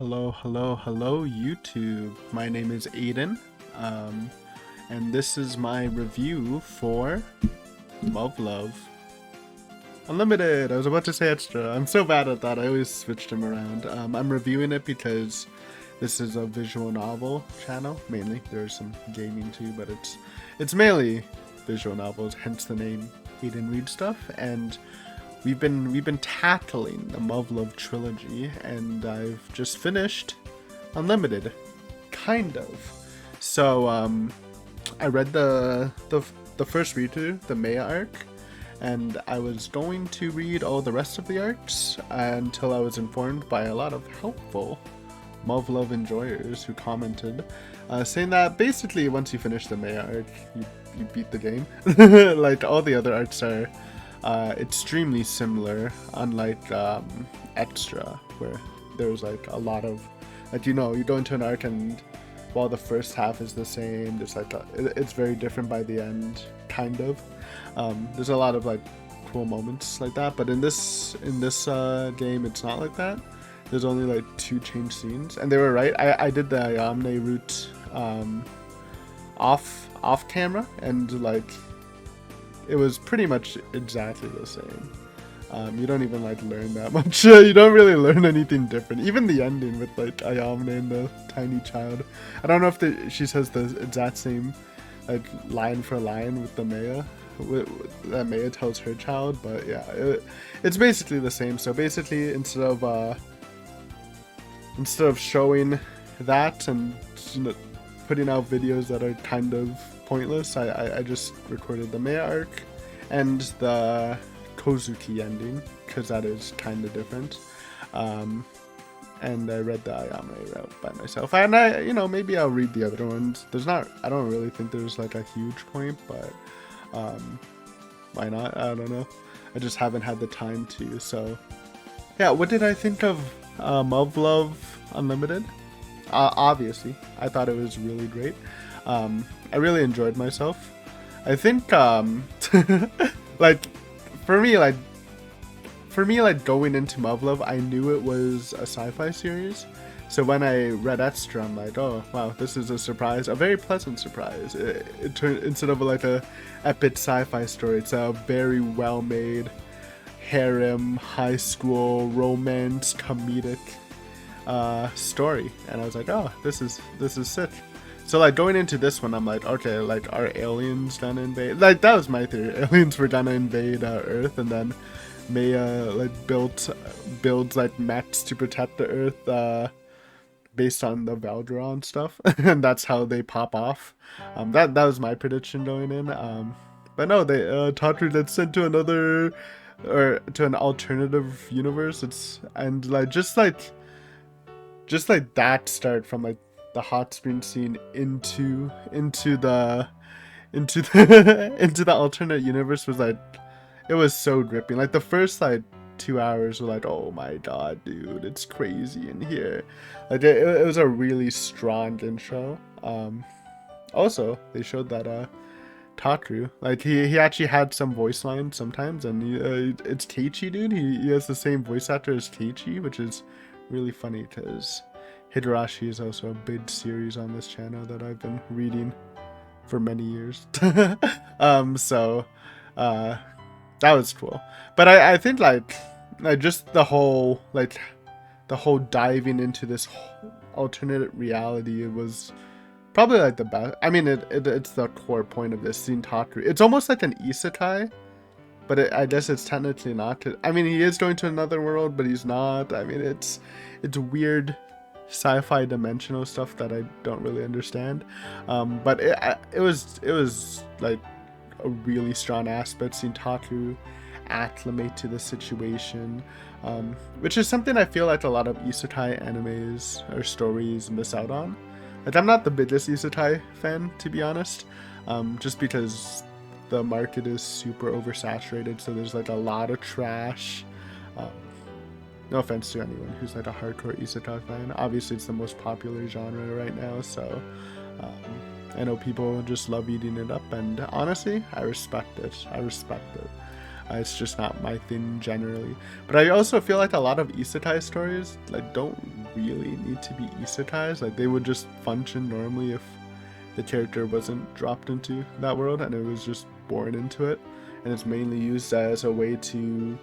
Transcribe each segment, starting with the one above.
Hello, YouTube. My name is Aiden, and this is my review for Muv Luv Unlimited. I was about to say extra. I'm so bad at that. I always switched them around. I'm reviewing it because this is a visual novel channel, mainly. There's some gaming too, but it's mainly visual novels, hence the name Aiden Read Stuff. And we've been tackling the Muv Luv trilogy, and I've just finished Unlimited, kind of. So I read the first read through, the Maya arc, and I was going to read all the rest of the arcs until I was informed by a lot of helpful Muv Luv enjoyers who commented, saying that basically once you finish the Maya arc, you beat the game. Like all the other arcs are extremely similar, unlike Extra, where there's like a lot of, like, you go into an arc and while the first half is the same, there's like it's very different by the end, kind of. There's a lot of like cool moments like that, but in this game, it's not like that. There's only like 2 change scenes, and they were right. I did the Ayamne route off camera, and like it was pretty much exactly the same. You don't even like learn that much. You don't really learn anything different. Even the ending with like Ayamne and the tiny child. I don't know if she says the exact same like line for line with the Maya. That Maya tells her child, but yeah, it's basically the same. So basically, instead of showing that and putting out videos that are kind of pointless, I just recorded the Maya arc and the Kozuki ending, because that is kind of different. And I read the Ayame route by myself, and maybe I'll read the other ones. I don't really think there's like a huge point, but why not? I don't know. I just haven't had the time to. So yeah, what did I think of Muv Luv Unlimited? Obviously, I thought it was really great. I really enjoyed myself. I think like for me going into Muv Luv, I knew it was a sci-fi series. So when I read Extra, I'm like, oh wow, this is a surprise, a very pleasant surprise. It turned, instead of like a epic sci-fi story, it's a very well made harem, high school romance, comedic story. And I was like, oh, this is sick. So like going into this one, I'm like, okay, like are aliens gonna invade? Like that was my theory. Aliens were gonna invade Earth, and then Maya like builds like mechs to protect the Earth, based on the Valdron stuff, and that's how they pop off. That was my prediction going in. But no, they Tatru gets sent to another, or to an alternative universe. And like just like that start from like the hot spring scene into the into the alternate universe was like, it was so gripping. Like the first like 2 hours were like, oh my god, dude, it's crazy in here. Like it was a really strong intro. Also they showed that Taku, like he actually had some voice lines sometimes, and it's Teichi, dude. He has the same voice actor as Teichi, which is really funny because Higurashi is also a big series on this channel that I've been reading for many years. So that was cool. But I think like just the whole diving into this alternate reality, it was probably like the best. I mean, it's the core point of this scene. Taku, it's almost like an isekai, but I guess it's technically not. I mean, he is going to another world, but he's not. I mean, it's weird sci-fi dimensional stuff that I don't really understand. But it was like a really strong aspect, seeing Taku acclimate to the situation, which is something I feel like a lot of isekai animes or stories miss out on. Like, I'm not the biggest isekai fan, to be honest, just because the market is super oversaturated, so there's like a lot of trash. No offense to anyone who's like a hardcore isekai fan. Obviously, it's the most popular genre right now, so I know people just love eating it up, and honestly, I respect it. It's just not my thing generally. But I also feel like a lot of isekai stories like don't really need to be isekais. Like they would just function normally if the character wasn't dropped into that world and it was just born into it, and it's mainly used as a way to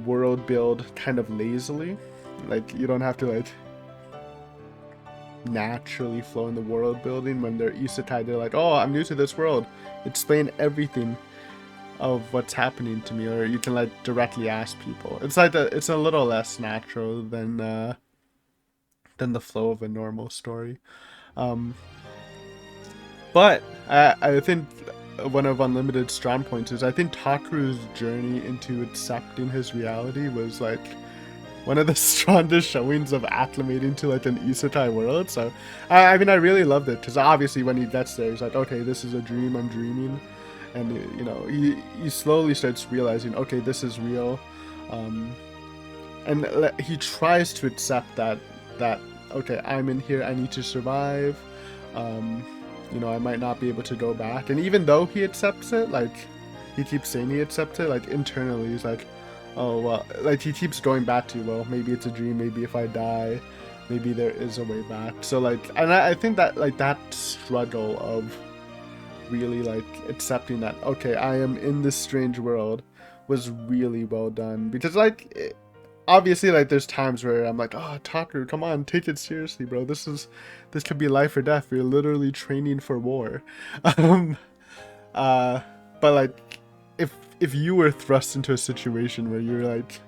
world build kind of lazily. Like you don't have to like naturally flow in the world building. When they're isekai, they're like, oh, I'm new to this world, explain everything of what's happening to me, or you can like directly ask people. It's like it's a little less natural than the flow of a normal story. But I think one of Unlimited's strong points is I think Takuru's journey into accepting his reality was like one of the strongest showings of acclimating to like an isekai world. So I mean I really loved it, because obviously when he gets there he's like, okay, this is a dream, I'm dreaming, and you know he slowly starts realizing, okay, this is real, and he tries to accept that okay, I'm in here, I need to survive. You know, I might not be able to go back, and even though he accepts it, like he keeps saying he accepts it, like internally he's like, oh well, like he keeps going back to, well, maybe it's a dream, maybe if I die, maybe there is a way back. So like, and I think that like that struggle of really like accepting that, okay, I am in this strange world, was really well done. Because like obviously like there's times where I'm like, oh Takeru, come on, take it seriously, bro, this could be life or death, you're literally training for war. But like if you were thrust into a situation where you're like,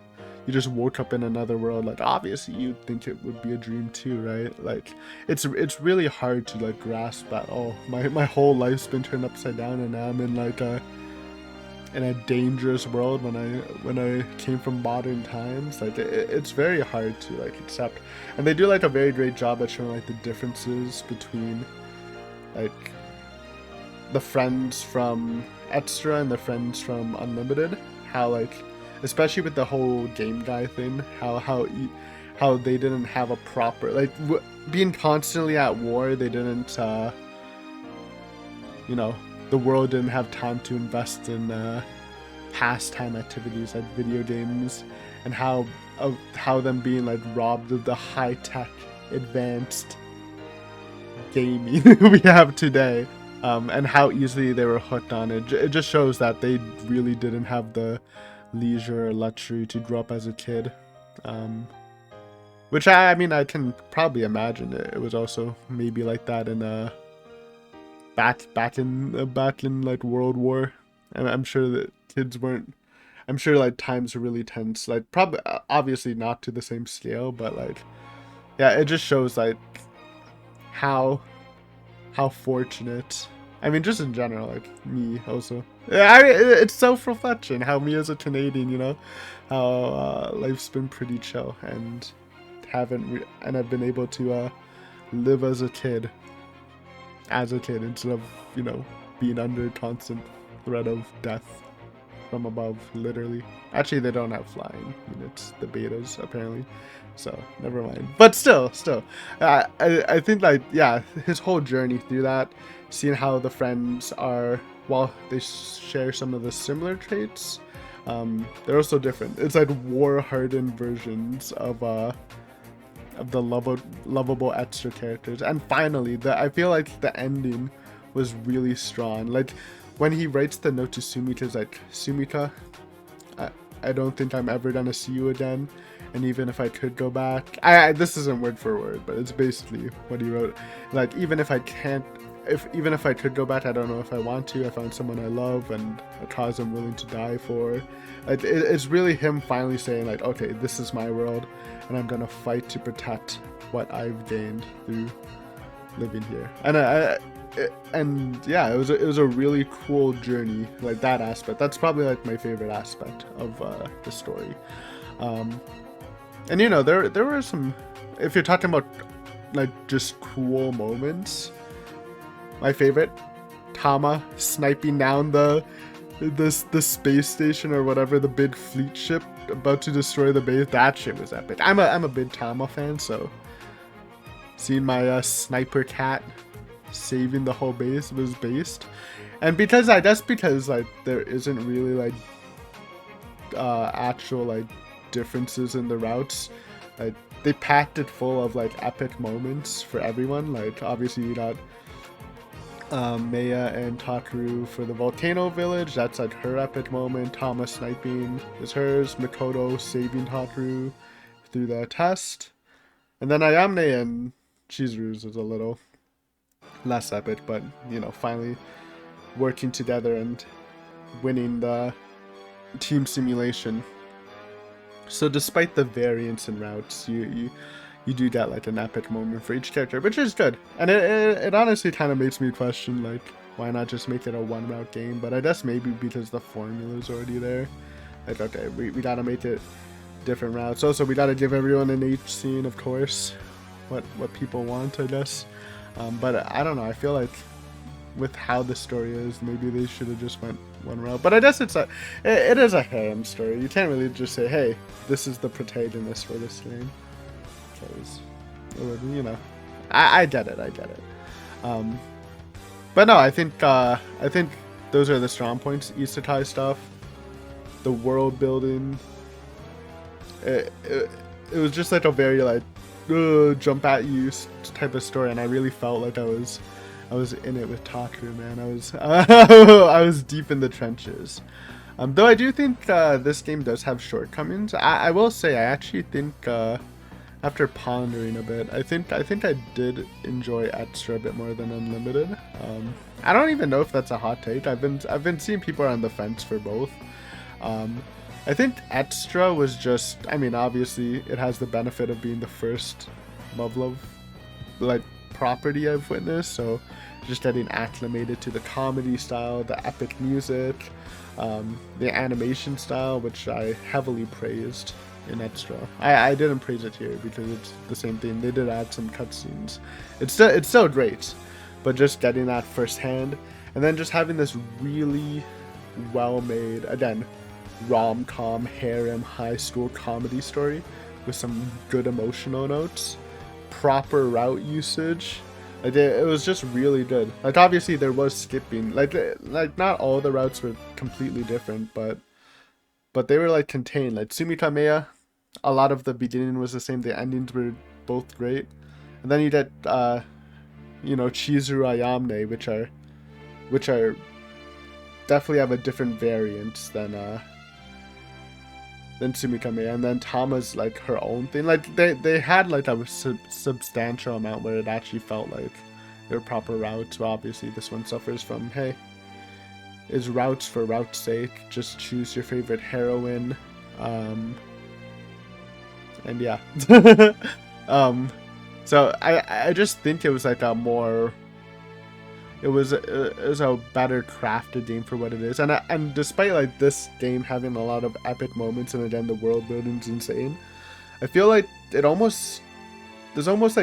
you just woke up in another world, like obviously you'd think it would be a dream too, right? Like it's really hard to like grasp that, oh, my whole life's been turned upside down and now I'm in like in a dangerous world when I came from modern times. Like it's very hard to like accept, and they do like a very great job at showing like the differences between like the friends from Extra and the friends from Unlimited, how like, especially with the whole game guy thing, how they didn't have a proper like being constantly at war, they didn't you know, the world didn't have time to invest in pastime activities like video games, and how them being like robbed of the high-tech advanced gaming we have today, and how easily they were hooked on it. It just shows that they really didn't have the leisure or luxury to grow up as a kid, which I mean I can probably imagine it was also maybe like that in back in like World War, and I'm sure that kids weren't, I'm sure like times were really tense, like probably obviously not to the same scale, but like yeah, it just shows like how fortunate, I mean just in general, like me also, yeah, I mean, it's self-reflection how me as a Canadian, you know, how life's been pretty chill, and I've been able to live as a kid instead of, you know, being under constant threat of death from above, literally. Actually, they don't have flying units, the betas, apparently. So, never mind. But still, I think, like, yeah, his whole journey through that, seeing how the friends are, while they share some of the similar traits, they're also different. It's like war-hardened versions of the lovable extra characters. And finally, I feel like the ending was really strong. Like when he writes the note to Sumika, it's like, Sumika, I don't think I'm ever gonna see you again, and even if I could go back, this isn't word for word, but it's basically what he wrote. Like, even if I could go back, I don't know if I want to. I found someone I love and a cause I'm willing to die for. Like, it's really him finally saying like, okay, this is my world, and I'm gonna fight to protect what I've gained through living here. And yeah, it was a really cool journey, like that aspect. That's probably like my favorite aspect of the story. And you know, there were some, if you're talking about like just cool moments, my favorite, Tama sniping down the space station or whatever, the big fleet ship about to destroy the base. That shit was epic. I'm a big Tama fan, so seeing my sniper cat saving the whole base was based. And because like there isn't really like actual like differences in the routes, like they packed it full of like epic moments for everyone. Like obviously you got Maya and Takaru for the volcano village. That's like her epic moment. Tama sniping is hers. Mikoto saving Takaru through the test. And then Ayamne and Chizuru's is a little less epic, but you know, finally working together and winning the team simulation. So despite the variance in routes, you do get like an epic moment for each character, which is good. And it honestly kind of makes me question like, why not just make it a one route game? But I guess maybe because the formula's already there. Like, okay, we gotta make it different routes. Also, we gotta give everyone an H scene, of course. What people want, I guess. But I don't know, I feel like with how the story is, maybe they should have just went one route. But I guess it is a harem story. You can't really just say, hey, this is the protagonist for this game. Because, you know, I get it. But no, I think those are the strong points. Isekai stuff, the world building. It was just like a very like jump at you type of story, and I really felt like I was in it with Takaru, man. I was deep in the trenches. Though I do think this game does have shortcomings. I will say I actually think after pondering a bit, I think I did enjoy Extra a bit more than Unlimited. I don't even know if that's a hot take. I've been seeing people on the fence for both. I think Extra was just, I mean, obviously it has the benefit of being the first Muv Luv like property I've witnessed, so just getting acclimated to the comedy style, the epic music, the animation style, which I heavily praised in Extra. I didn't praise it here because it's the same thing. They did add some cutscenes. It's still great, but just getting that firsthand, and then just having this really well-made, again, rom-com, harem, high school comedy story with some good emotional notes, proper route usage. Like it was just really good. Like obviously there was skipping. Like not all the routes were completely different, but they were like contained. Like Sumikameya, a lot of the beginning was the same. The endings were both great, and then you get you know, Chizuru Ayamne, which are definitely have a different variance than Sumikameya, and then Tama's like her own thing. Like they had like a substantial amount where it actually felt like they were proper routes. But obviously this one suffers from, hey, is routes for route's sake. Just choose your favorite heroine, and yeah. So I just think it was like a more, it was a better crafted game for what it is, and despite like this game having a lot of epic moments, and again the world building's insane, I feel like it's almost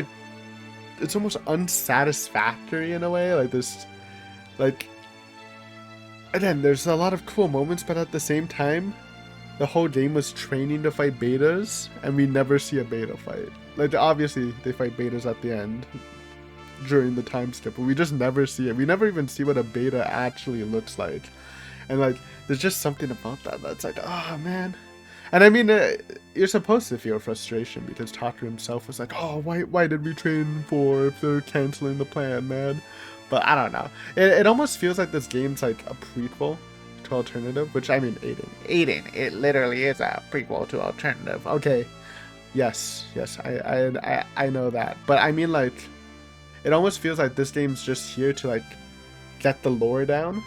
unsatisfactory in a way. Like this, like again, there's a lot of cool moments, but at the same time, the whole game was training to fight betas, and we never see a beta fight. Like obviously they fight betas at the end during the time skip, but we just never see it. We never even see what a beta actually looks like, and like there's just something about that that's like, oh man. And I mean, you're supposed to feel frustration because Takaru himself was like, oh, why did we train for if they're canceling the plan, man? But I don't know, it almost feels like this game's like a prequel to Alternative, which I mean, Aiden, it literally is a prequel to Alternative. Okay, yes, I know that, but I mean, like, it almost feels like this game's just here to like get the lore down.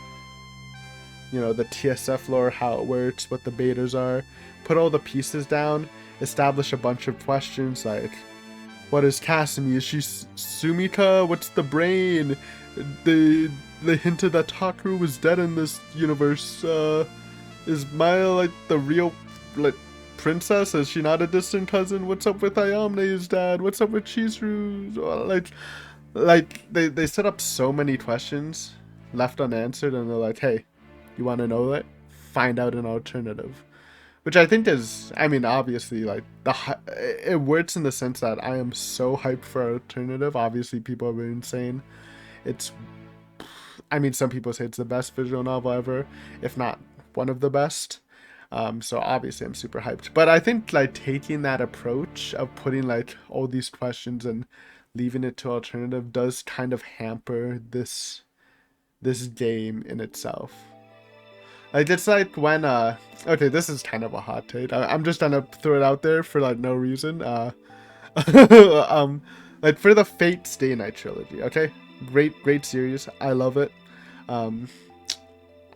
You know, the TSF lore, how it works, what the betas are, put all the pieces down, establish a bunch of questions like, what is Kasumi? Is she Sumika? What's the brain? They hinted that Takaru was dead in this universe. Is Maya like the real like princess? Is she not a distant cousin? What's up with Ayamne's dad? What's up with Chizuru? Like they set up so many questions left unanswered, and they're like, hey, you want to know that? Find out an Alternative. Which I think is, I mean, obviously, like, it works in the sense that I am so hyped for Alternative. Obviously, people are insane. It's, I mean, some people say it's the best visual novel ever, if not one of the best. So obviously I'm super hyped. But I think like taking that approach of putting like all these questions and leaving it to alternative does kind of hamper this game in itself. Like it's like when okay, this is kind of a hot take. I'm just gonna throw it out there for like no reason. Um like for the Fate Stay Night trilogy, okay? Great series. I love it. Um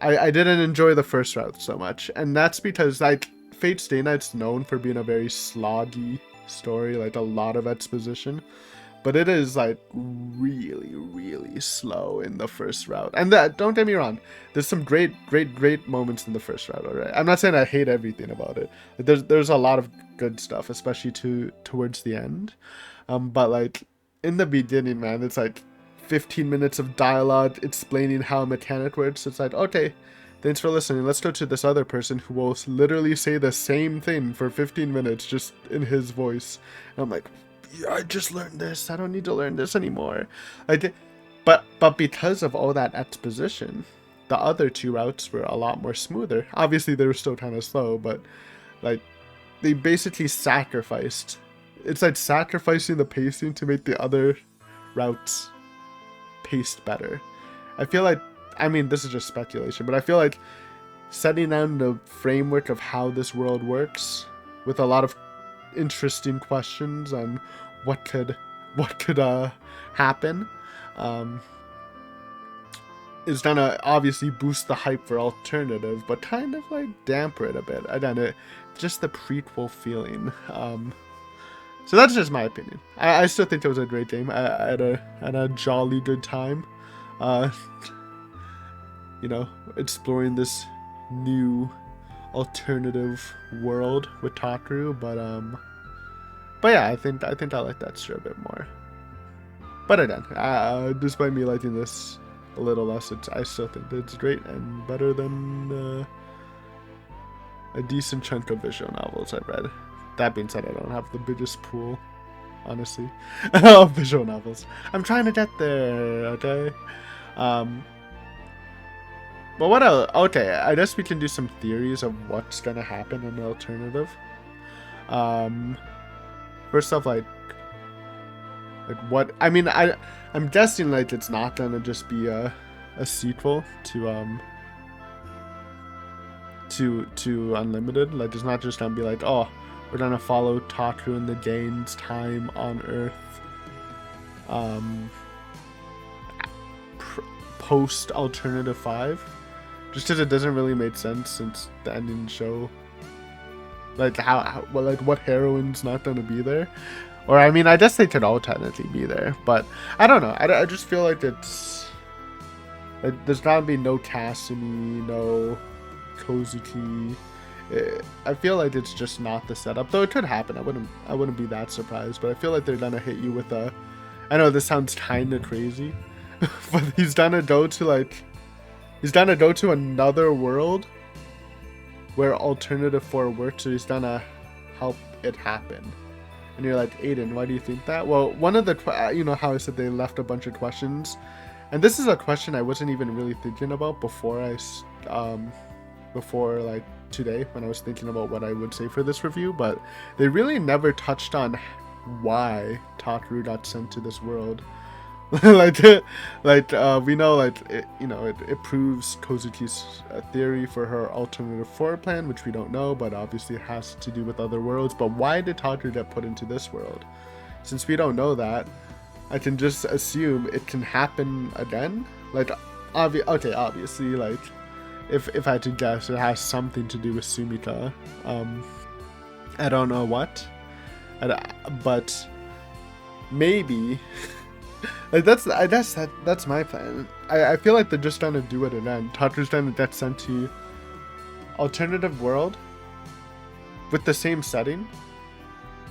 I didn't enjoy the first route so much, and that's because like Fate Stay Night's known for being a very sloggy story, like a lot of exposition, but it is like really slow in the first route. And that, don't get me wrong, there's some great moments in the first route. All right, I'm not saying I hate everything about it. There's a lot of good stuff, especially towards the end. But like in the beginning, man, it's like 15 minutes of dialogue explaining how a mechanic works. It's like, okay, thanks for listening. Let's go to this other person who will literally say the same thing for 15 minutes just in his voice. And I'm like, yeah, I just learned this. I don't need to learn this anymore. But because of all that exposition, the other two routes were a lot more smoother. Obviously, they were still kind of slow, but like they basically sacrificed. It's like sacrificing the pacing to make the other routes paced better. I feel like, I mean, this is just speculation, but I feel like setting down the framework of how this world works with a lot of interesting questions on what could happen is gonna obviously boost the hype for alternative, but kind of like damper it a bit. I don't know, just the prequel feeling. So that's just my opinion. I still think it was a great game. I had a jolly good time. You know, exploring this new alternative world with Takaru, but yeah, I think I like that story a bit more. But again, despite me liking this a little less, I still think it's great and better than a decent chunk of visual novels I've read. That being said, I don't have the biggest pool, honestly, of visual novels. I'm trying to get there, okay? But what else? Okay, I guess we can do some theories of what's gonna happen in the alternative. First off, like what? I mean, I'm guessing like it's not gonna just be a sequel to Unlimited. Like it's not just gonna be like, oh, we're gonna follow Taku in the game's time on Earth. Post Alternative 5. Just because it doesn't really make sense since the ending show. Like well, like what heroine's not gonna be there? Or I mean, I guess they could all technically be there, but I don't know. I just feel like it's like there's gotta be no Cassini, no Kozuki. I feel like it's just not the setup, though it could happen. I wouldn't be that surprised, but I feel like they're gonna hit you with a. I know this sounds kind of crazy, but he's gonna go to another world where Alternative 4 works, so he's gonna help it happen. And you're like, Aiden, why do you think that? Well, one of the, you know how I said they left a bunch of questions, and this is a question I wasn't even really thinking about before like today when I was thinking about what I would say for this review, but they really never touched on why Takaru got sent to this world. We know, like it proves Kozuki's theory for her alternative 4 plan, which we don't know, but obviously it has to do with other worlds. But why did Takaru get put into this world? Since we don't know that, I can just assume it can happen again. Like, obviously, like if I had to guess, it has something to do with Sumika. I don't know what, but maybe. Like that's my plan. I feel like they're just trying to do it again. Takaru's trying to get sent to alternative world with the same setting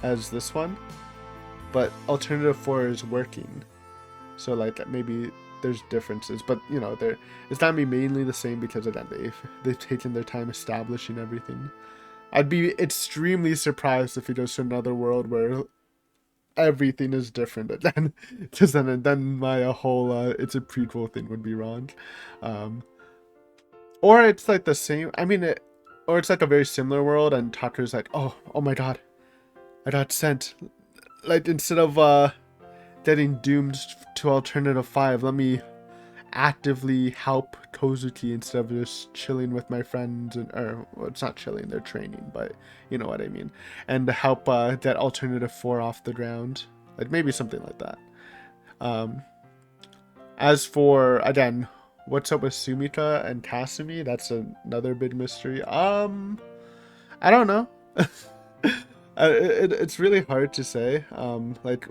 as this one, but alternative 4 is working. So like maybe there's differences, but you know, it's not gonna be mainly the same because again they've taken their time establishing everything. I'd be extremely surprised if he goes to another world where everything is different, then because then my whole it's a prequel thing would be wrong. Or it's like the same. I mean, or it's like a very similar world, and Takaru's like, oh my god, I got sent. Like, instead of getting doomed to Alternative 5, let me actively help Kozuki instead of just chilling with my friends, and or well, it's not chilling, they're training, but you know what I mean, and help get Alternative 4 off the ground, like maybe something like that. As for, again, what's up with Sumika and Kasumi, that's another big mystery. I don't know. It's really hard to say. Like,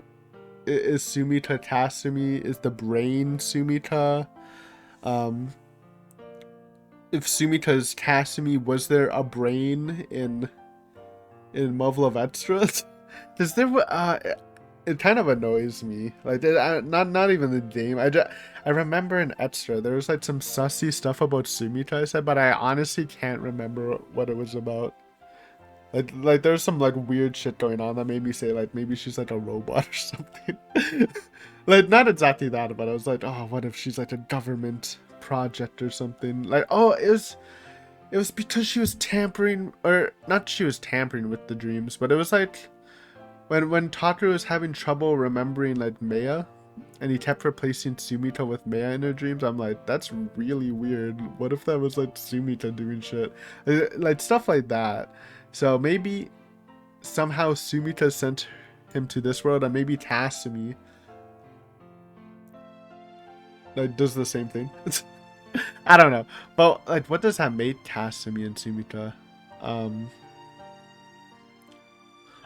is Sumika Kasumi? Is the brain Sumika? If Sumika's Kasumi, was there a brain in Muv Luv Unlimited? Because there it kind of annoys me. Like, not even the game. I remember in Extra there was like some sussy stuff about Sumika I said, but I honestly can't remember what it was about. Like there's some like weird shit going on that made me say like maybe she's like a robot or something. Like, not exactly that, but I was like, oh, what if she's like a government project or something? Like, oh, it was because she was tampering, or not she was tampering with the dreams, but it was like when Takaru was having trouble remembering like Maya, and he kept replacing Sumika with Maya in her dreams. I'm like, that's really weird. What if that was like Sumika doing shit? Like stuff like that. So maybe somehow Sumika sent him to this world, and maybe Kasumi like does the same thing. I don't know. But like, what does that make Kasumi and Sumika?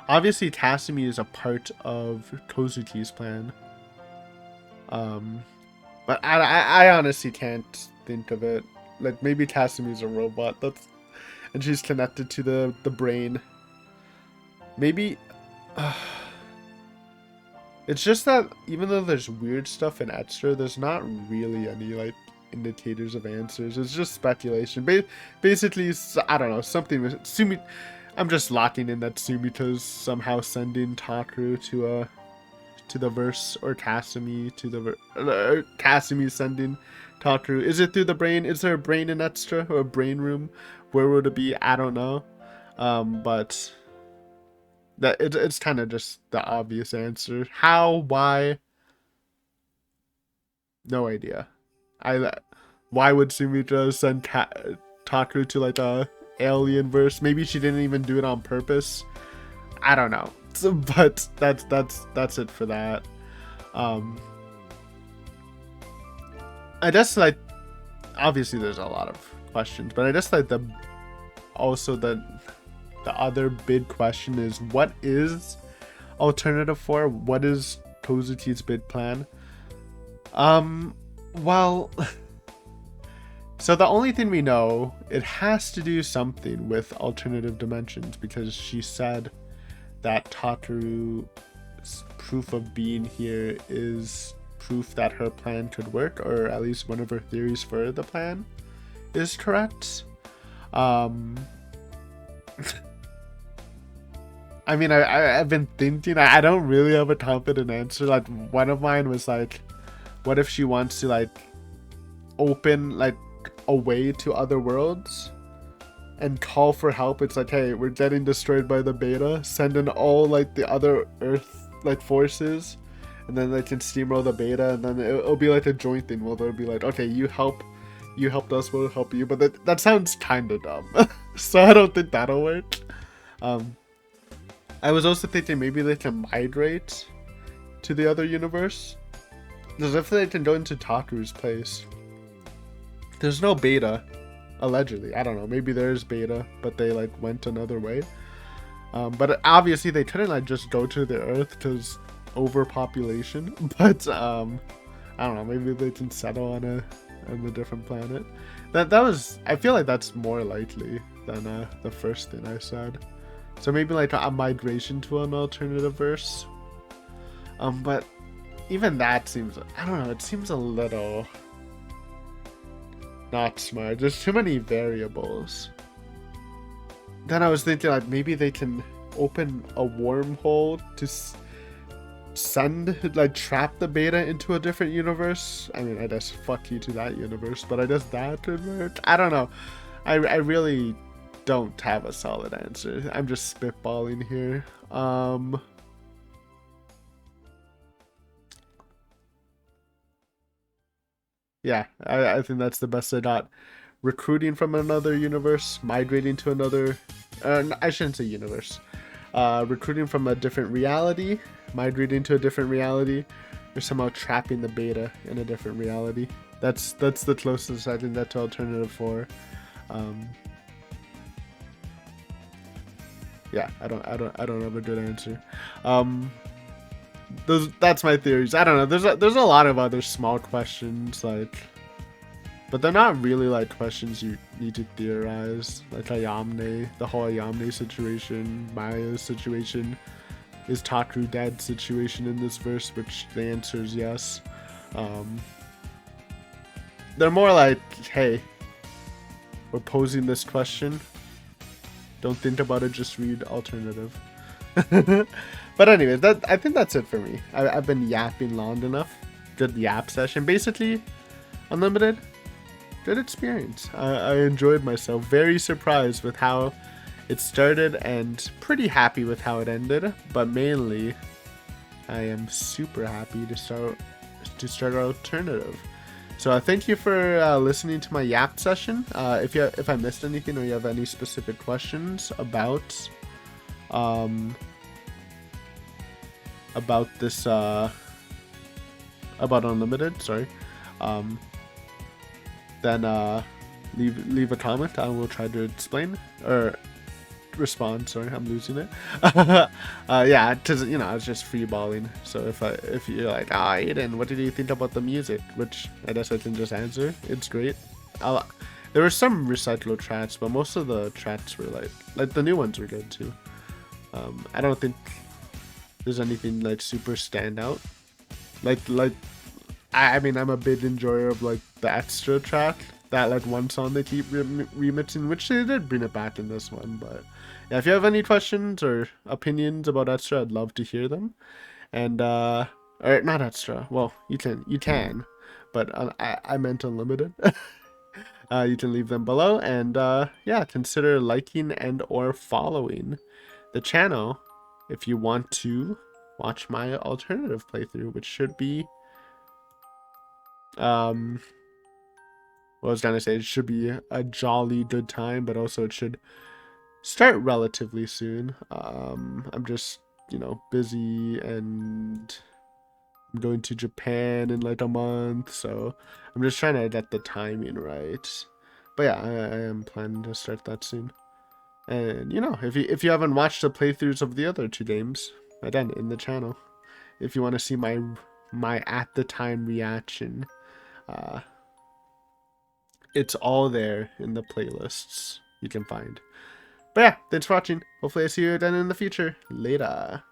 Obviously Kasumi is a part of Kozuki's plan. But I honestly can't think of it. Like, maybe Kasumi's a robot. And she's connected to the brain. Maybe it's just that even though there's weird stuff in Extra, there's not really any like indicators of answers. It's just speculation. Basically, I don't know, something with Sumi. I'm just locking in that Sumika's somehow sending Takaru to the verse, or Kasumi to the Kasumi sending Takaru. Is it through the brain? Is there a brain in Extra, or a brain room? Where would it be? I don't know. But that it's kind of just the obvious answer. How? Why? No idea. Why would Sumika send Takaru to like a alien verse? Maybe she didn't even do it on purpose. I don't know. So, but that's it for that. I guess like obviously there's a lot of questions, but I guess like the other big question is, what is Alternative 4? What is Kozuki's big plan? Well, so the only thing we know, it has to do something with alternative dimensions, because she said that Takaru's proof of being here is proof that her plan could work, or at least one of her theories for the plan is correct. I mean, I've been thinking, I don't really have a confident answer. Like, one of mine was like, what if she wants to like open like a way to other worlds and call for help? It's like, hey, we're getting destroyed by the beta, send in all like the other Earth like forces, and then they can steamroll the beta, and then it'll be like a joint thing where they'll be like, okay, you helped us, we'll help you. But that sounds kind of dumb. So I don't think that'll work. I was also thinking maybe they can migrate to the other universe, because if they can go into Takaru's place, there's no beta, allegedly. I don't know, maybe there's beta, but they like went another way. But obviously they couldn't like just go to the Earth because overpopulation. But I don't know, maybe they can settle on a different planet. That was, I feel like that's more likely than the first thing I said. So maybe like a migration to an alternative verse. But even that seems, I don't know, it seems a little not smart. There's too many variables. Then I was thinking like maybe they can open a wormhole to send, like, trap the beta into a different universe. I mean, I guess fuck you to that universe, but I guess that could work. I don't know. I really don't have a solid answer. I'm just spitballing here. Yeah, I think that's the best I got. Recruiting from another universe, migrating to another. I shouldn't say universe. Recruiting from a different reality, migrating to a different reality, or somehow trapping the beta in a different reality. That's the closest I think that to alternative 4. Yeah, I don't have a good answer. That's my theories. I don't know. There's a lot of other small questions like, but they're not really like questions you need to theorize. Like Ayamne, the whole Ayamne situation, Maya's situation, is Taku dead situation in this verse, which the answer is yes. They're more like, hey, we're posing this question. Don't think about it, just read alternative. But anyways, I think that's it for me. I've been yapping long enough. Good yap session. Basically, Unlimited, good experience. I enjoyed myself. Very surprised with how it started and pretty happy with how it ended. But mainly, I am super happy to start our alternative. So thank you for listening to my yap session. If I missed anything or you have any specific questions about this about Unlimited, sorry, then leave a comment. I will try to explain or respond. Sorry, I'm losing it. Yeah, because I was just freeballing. So if you're like, Aiden, what did you think about the music? Which I guess I can just answer. It's great. There were some recycled tracks, but most of the tracks were like the new ones were good too. I don't think there's anything like super standout. I mean, I'm a big enjoyer of like the extra track, that like one song they keep remixing, which they did bring it back in this one. But yeah, if you have any questions or opinions about extra, I'd love to hear them. And or not extra. Well, you can, but I meant Unlimited. You can leave them below, and yeah, consider liking and or following the channel if you want to watch my alternative playthrough, which should be what I was gonna say, it should be a jolly good time, but also it should start relatively soon. I'm just busy, and I'm going to Japan in like a month, so I'm just trying to get the timing right. But yeah, I am planning to start that soon. And if you haven't watched the playthroughs of the other 2 games, again in the channel, if you want to see my at the time reaction, it's all there in the playlists you can find. But yeah, thanks for watching. Hopefully I see you again in the future. Later.